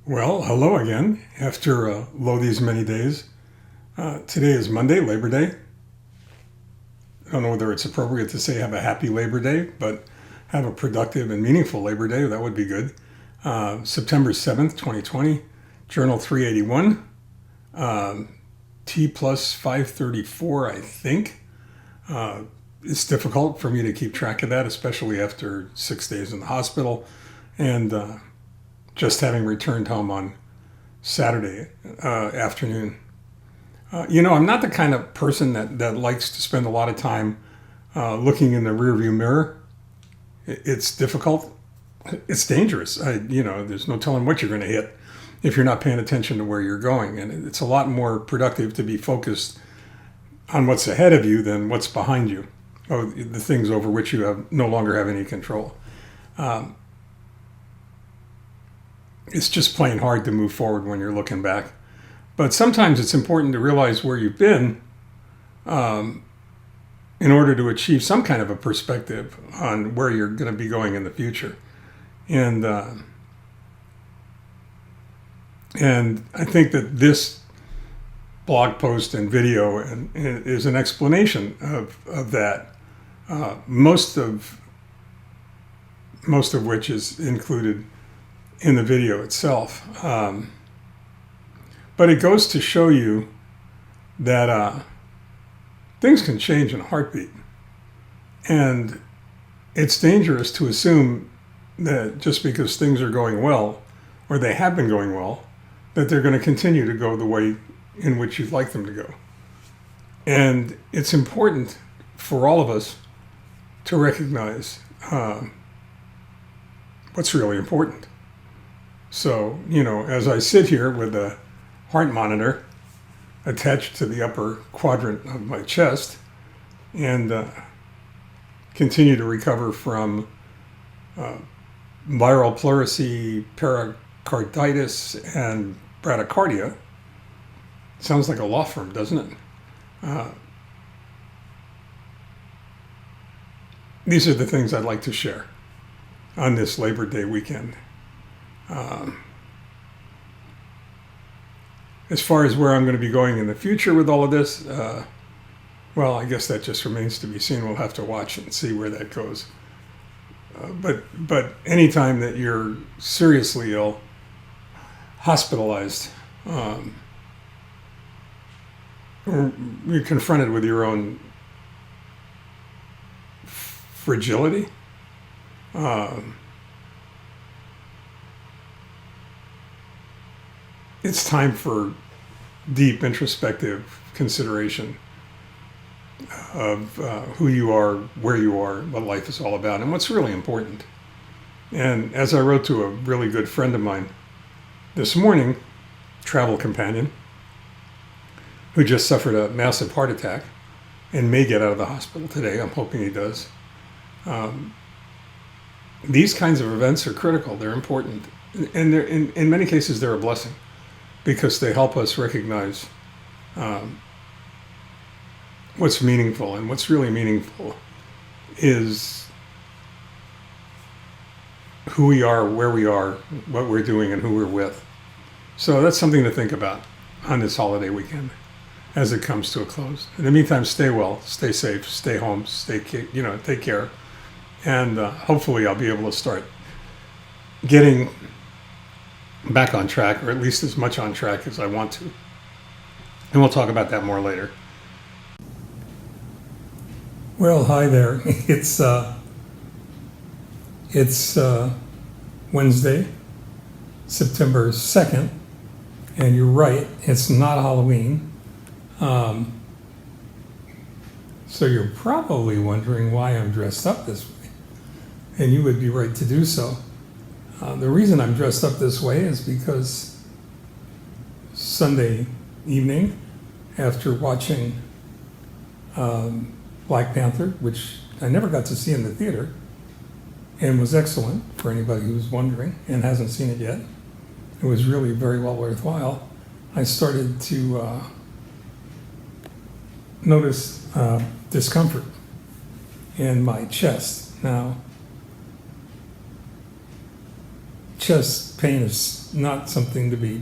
Well, hello again after these many days. Today is Monday, Labor Day. I don't know whether it's appropriate to say have a happy Labor Day, but have a productive and meaningful Labor Day. That would be good. September 7th, 2020, Journal 381, T+534, I think. It's difficult for me to keep track of that, especially after 6 days in the hospital and just having returned home on Saturday afternoon. I'm not the kind of person that likes to spend a lot of time looking in the rearview mirror. It's difficult. It's dangerous. There's no telling what you're going to hit if you're not paying attention to where you're going. And it's a lot more productive to be focused on what's ahead of you than what's behind you, or the things over which you no longer have any control. It's just plain hard to move forward when you're looking back. But sometimes it's important to realize where you've been in order to achieve some kind of a perspective on where you're going to be going in the future. And I think that this blog post and video is an explanation of that. Most of which is included in the video itself. But it goes to show you that things can change in a heartbeat. And it's dangerous to assume that just because things are going well, or they have been going well, that they're going to continue to go the way in which you'd like them to go. And it's important for all of us to recognize what's really important. So, as I sit here with a heart monitor attached to the upper quadrant of my chest and continue to recover from viral pleurisy, pericarditis, and bradycardia. Sounds like a law firm, doesn't it? These are the things I'd like to share on this Labor Day weekend. As far as where I'm going to be going in the future with all of this, well, I guess that just remains to be seen. We'll have to watch and see where that goes. But anytime that you're seriously ill, hospitalized, or you're confronted with your own fragility, it's time for deep introspective consideration of who you are, where you are, what life is all about, and what's really important. And as I wrote to a really good friend of mine this morning, travel companion, who just suffered a massive heart attack and may get out of the hospital today, I'm hoping he does. These kinds of events are critical. They're important. And they're, in many cases, they're a blessing, because they help us recognize what's meaningful. And what's really meaningful is who we are, where we are, what we're doing, and who we're with. So that's something to think about on this holiday weekend as it comes to a close. In the meantime, stay well, stay safe, stay home, take care. And hopefully I'll be able to start getting back on track, or at least as much on track as I want to. And we'll talk about that more later. Well, hi there. It's Wednesday, September 2nd, and you're right, it's not Halloween. So you're probably wondering why I'm dressed up this way, and you would be right to do so. The reason I'm dressed up this way is because Sunday evening, after watching Black Panther, which I never got to see in the theater, and was excellent for anybody who's wondering and hasn't seen it yet. It was really very well worthwhile. I started to notice discomfort in my chest. Now, chest pain is not something to be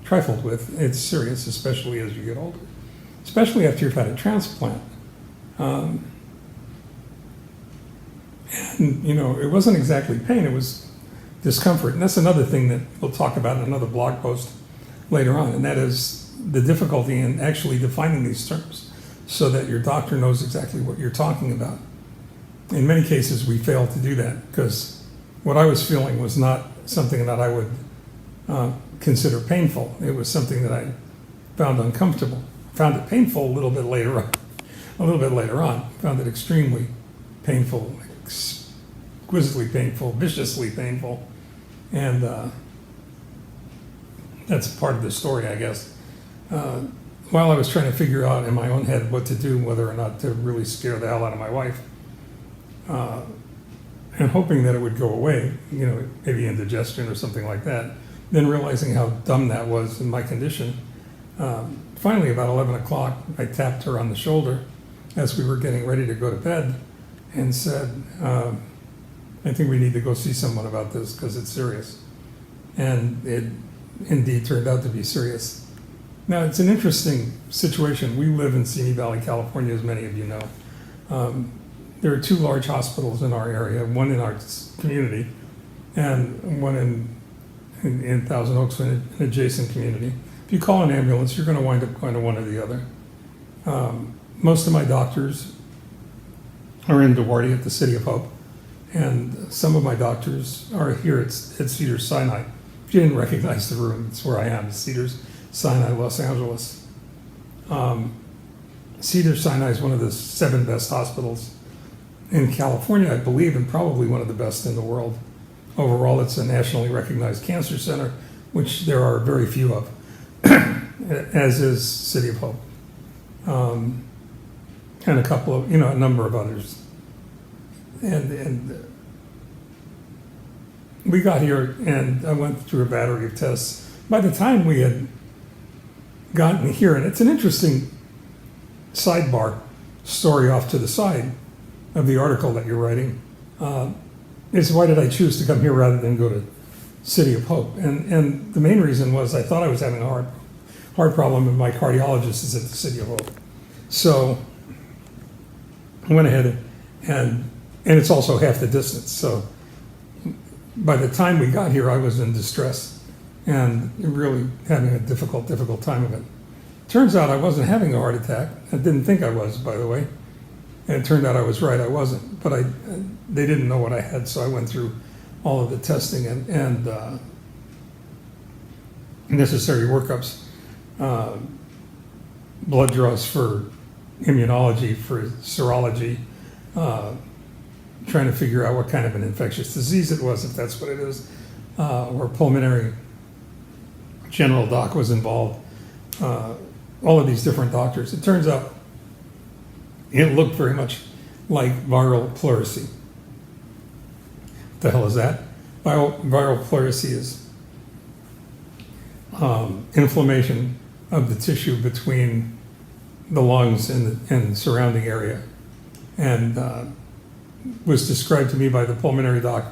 trifled with. It's serious, especially as you get older, especially after you've had a transplant. And, it wasn't exactly pain, it was discomfort. And that's another thing that we'll talk about in another blog post later on, and that is the difficulty in actually defining these terms so that your doctor knows exactly what you're talking about. In many cases, we fail to do that because what I was feeling was not something that I would consider painful. It was something that I found uncomfortable. Found it painful a little bit later on. Found it extremely painful, exquisitely painful, viciously painful. And that's part of the story, I guess. While I was trying to figure out in my own head what to do, whether or not to really scare the hell out of my wife, and hoping that it would go away, maybe indigestion or something like that, then realizing how dumb that was in my condition. Finally, about 11 o'clock, I tapped her on the shoulder as we were getting ready to go to bed and said, I think we need to go see someone about this because it's serious. And it indeed turned out to be serious. Now, it's an interesting situation. We live in Simi Valley, California, as many of you know. There are two large hospitals in our area, one in our community and one in Thousand Oaks, in an adjacent community. If you call an ambulance, you're going to wind up going to one or the other. Most of my doctors are in Duarte at the City of Hope, and some of my doctors are here at Cedars-Sinai. If you didn't recognize the room, it's where I am, Cedars-Sinai, Los Angeles. Cedars-Sinai is one of the 7 best hospitals in California, I believe, and probably one of the best in the world. Overall, it's a nationally recognized cancer center, which there are very few of, as is City of Hope, and a couple of, a number of others. And we got here, and I went through a battery of tests. By the time we had gotten here, and it's an interesting sidebar story off to the side of the article that you're writing, is why did I choose to come here rather than go to City of Hope? And the main reason was I thought I was having a heart problem, and my cardiologist is at the City of Hope. So I went ahead and it's also half the distance. So by the time we got here, I was in distress and really having a difficult time of it. Turns out I wasn't having a heart attack. I didn't think I was, by the way. And it turned out I was right, I wasn't. But they didn't know what I had, so I went through all of the testing and necessary workups, blood draws for immunology, for serology, trying to figure out what kind of an infectious disease it was, if that's what it is, or pulmonary general doc was involved, all of these different doctors. It turns out it looked very much like viral pleurisy. What the hell is that? Viral pleurisy is inflammation of the tissue between the lungs and surrounding area, and was described to me by the pulmonary doc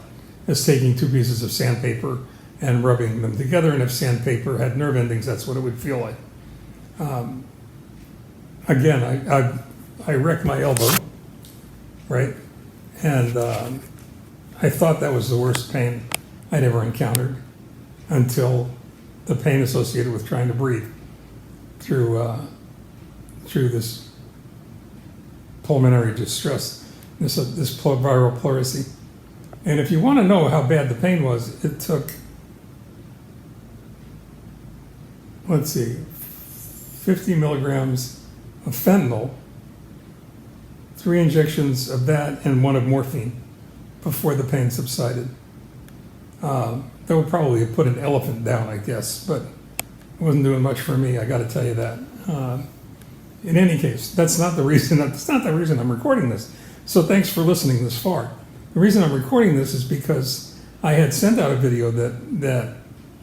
as taking 2 pieces of sandpaper and rubbing them together, and if sandpaper had nerve endings, that's what it would feel like. Again, I wrecked my elbow, right? And I thought that was the worst pain I'd ever encountered until the pain associated with trying to breathe through this pulmonary distress, this viral pleurisy. And if you want to know how bad the pain was, it took, 50 milligrams of fentanyl, 3 injections of that, and 1 of morphine before the pain subsided. That would probably have put an elephant down, I guess, but it wasn't doing much for me, I got to tell you that. In any case, that's not the reason I'm recording this. So thanks for listening this far. The reason I'm recording this is because I had sent out a video that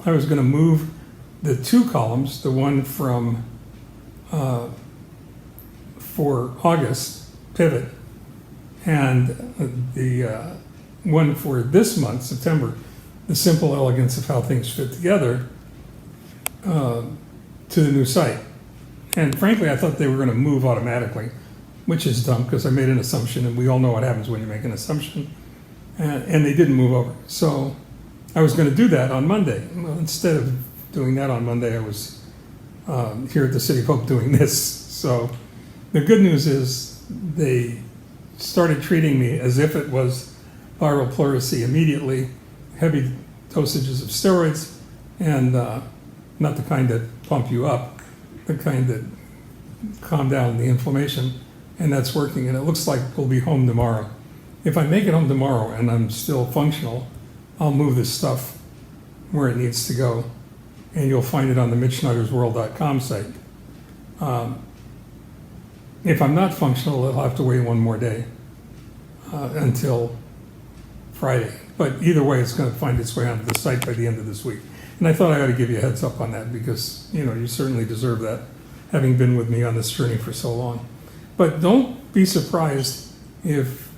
I was going to move the 2 columns, the one from for August pivot, and the one for this month, September, the simple elegance of how things fit together to the new site. And frankly, I thought they were going to move automatically, which is dumb because I made an assumption, and we all know what happens when you make an assumption. And they didn't move over. So I was going to do that on Monday. Well, instead of doing that on Monday, I was here at the City of Hope doing this. So the good news is they started treating me as if it was viral pleurisy immediately, heavy dosages of steroids, and not the kind that pump you up, the kind that calm down the inflammation, and that's working. And it looks like we'll be home tomorrow. If I make it home tomorrow and I'm still functional, I'll move this stuff where it needs to go, and you'll find it on the mitchschneidersworld.com site. If I'm not functional, I'll have to wait one more day until Friday. But either way, it's going to find its way onto the site by the end of this week. And I thought I ought to give you a heads up on that because, you know, you certainly deserve that, having been with me on this journey for so long. But don't be surprised if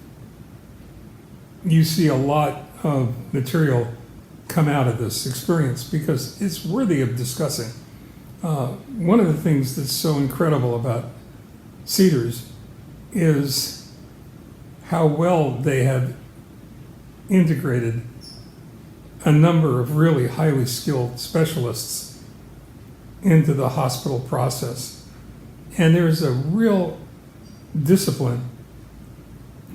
you see a lot of material come out of this experience, because it's worthy of discussing. One of the things that's so incredible about Cedars is how well they have integrated a number of really highly skilled specialists into the hospital process. And there's a real discipline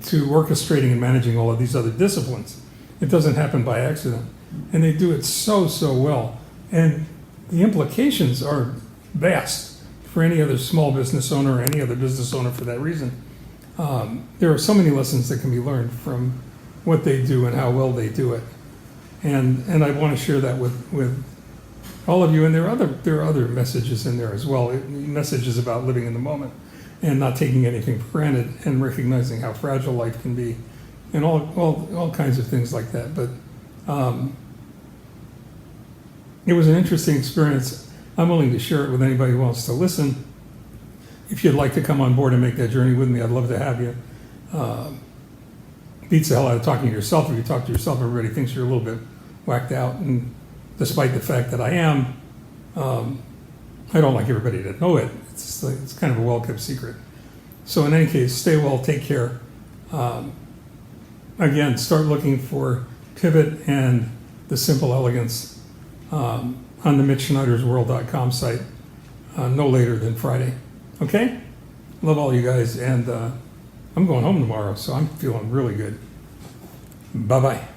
to orchestrating and managing all of these other disciplines. It doesn't happen by accident. And they do it so, so well. And the implications are vast for any other small business owner or any other business owner for that reason. There are so many lessons that can be learned from what they do and how well they do it. And I want to share that with all of you. And there are other messages in there as well, messages about living in the moment and not taking anything for granted and recognizing how fragile life can be and all kinds of things like that. But it was an interesting experience. I'm willing to share it with anybody who wants to listen. If you'd like to come on board and make that journey with me, I'd love to have you. Beats the hell out of talking to yourself. If you talk to yourself, everybody thinks you're a little bit whacked out. And despite the fact that I am, I don't like everybody to know it. It's kind of a well-kept secret. So in any case, stay well, take care. Again, start looking for Pivot and the Simple Elegance on the mitchschneidersworld.com site no later than Friday. Okay? Love all you guys, and I'm going home tomorrow, so I'm feeling really good. Bye-bye.